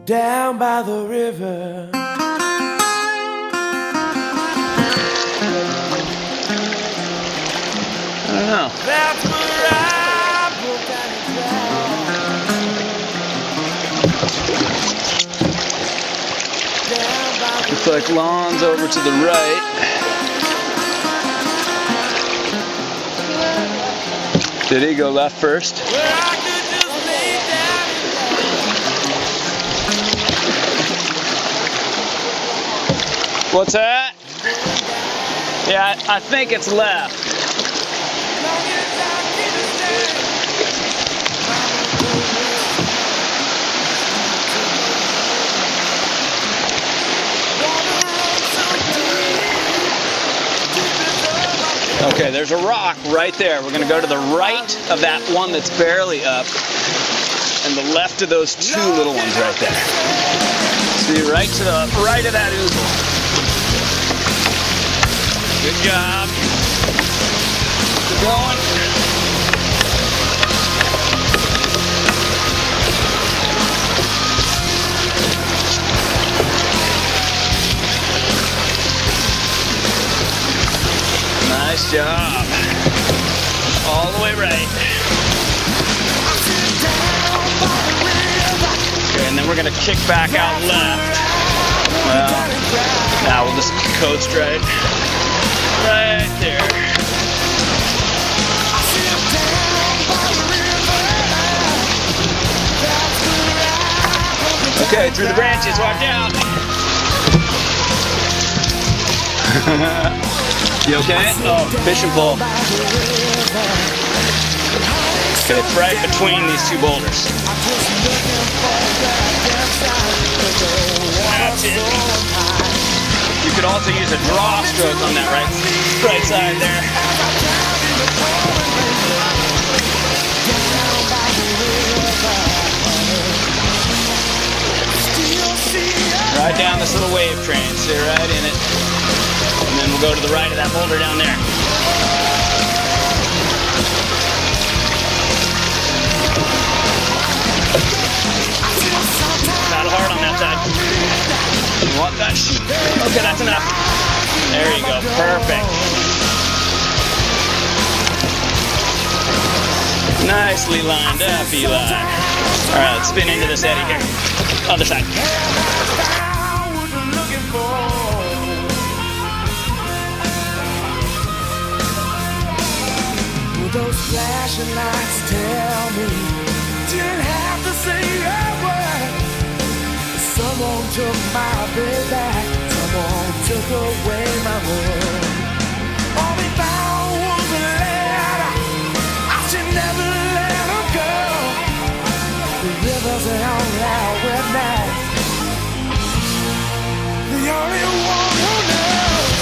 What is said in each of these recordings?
down by the river. I don't know. That's where I broke down and cried. Looks like lawn's over to the right. Did he go left first? Where I could just lay down and What's that? Yeah, I think it's left. Okay, there's a rock right there. We're going to go to the right of that one that's barely up, and the left of those two little ones right there. See, right to the right of that ooze. Good job. Keep going. Nice job. All the way right. Okay, and then we're gonna kick back out left. Well, now we'll just coast right. Right there. Okay, through the branches, watch out. You okay? Oh, fishing pole. Okay, it's right between these two boulders. That's it. You could also use a draw stroke on that right side there. Right down this little wave train, stay right in it. And then we'll go to the right of that boulder down there. Paddle hard on that side. You want that? Okay, that's enough. There you go, perfect. Nicely lined up, Eli. Alright, let's spin into this eddy here. Other side. Those flashing lights tell me didn't have to say a word. Someone took my bed back. Someone took away my world. All they found was a letter. I should never let her go. The rivers are all out with night. The only one who knows.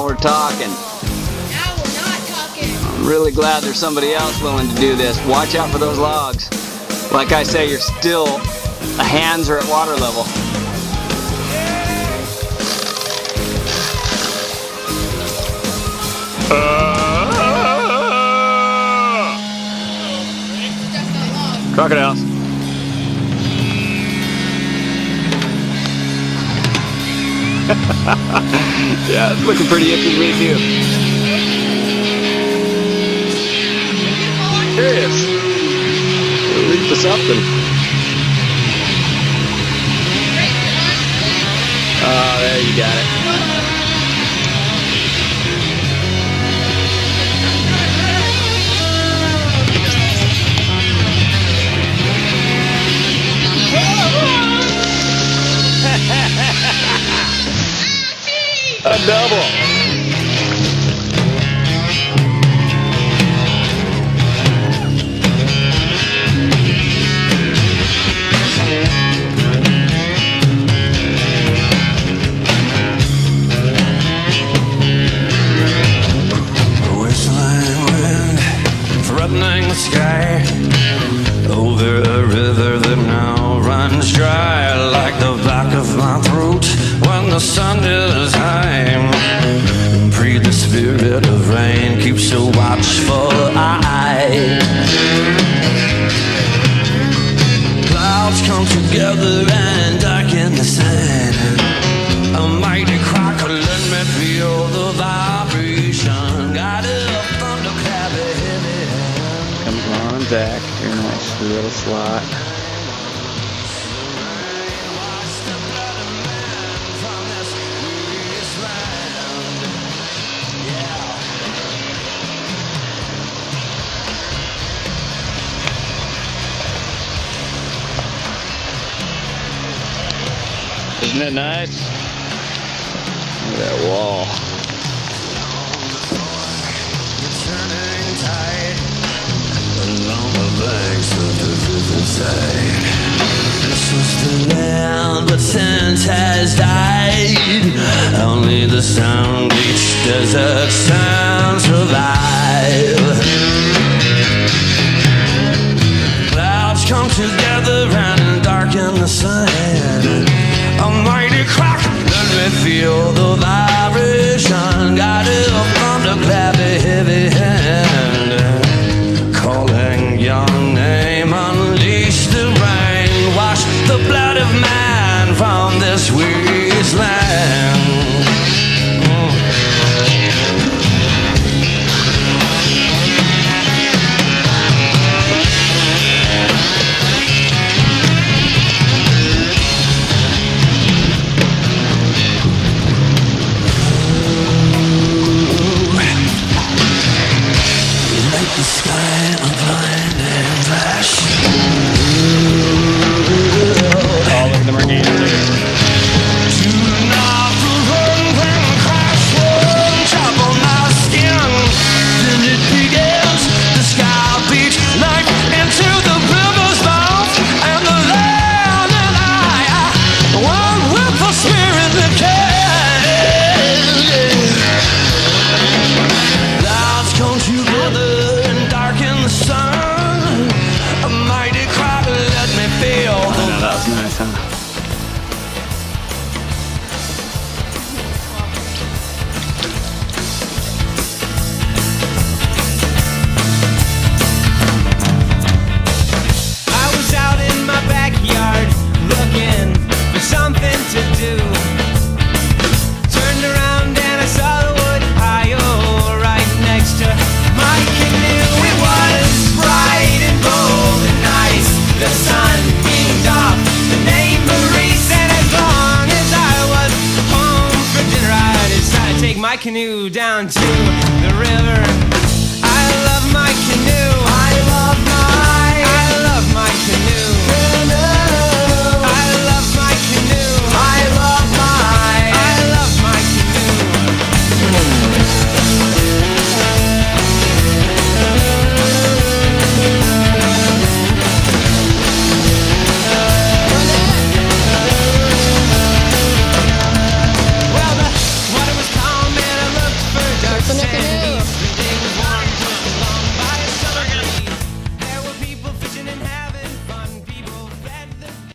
Now we're talking. Now we're not talking. I'm really glad there's somebody else willing to do this. Watch out for those logs. Like I say, you're still, the hands are at water level. Crocodiles. Yeah, it's looking pretty iffy to me too. Curious. We'll leap to something. Oh, there you got it. A double. Whistling wind, threatening the sky, over a river that now runs dry, like the back of my throat when the sun is high. Breathe the spirit of rain, keeps a watchful eye. Clouds come together and darken the sand. A mighty crackle, let me feel the vibration. Got a thunderclap heavy. Come on, Zack. Your nice little slot. Isn't it nice? Look at that wall. Turning tide along the banks of the riverside. This was the land, but since has died. Only the sound beach desert sounds survive. Clouds come together and darken the sand. A mighty crack, let me feel the vibration. Got a thunderclap, a heavy hand. Calling your name, unleash the rain. Wash the blood of man from this wasteland. The sky a blinding flash. Oh, look at the mergaining too. Do not run when crash will chop on my skin. Then it begins. The sky beats life into the river's mouth, and the land and I one with the spirit that can. Clouds come together. In the sun, a mighty cry, let me feel. I know, that was nice, huh? I was out in my backyard looking for something to do. Turned around and I saw the wood pile right next to my canoe. It was bright and bold and nice. The sun beamed off the name Maurice, and as long as I was home for dinner, I decided to take my canoe down to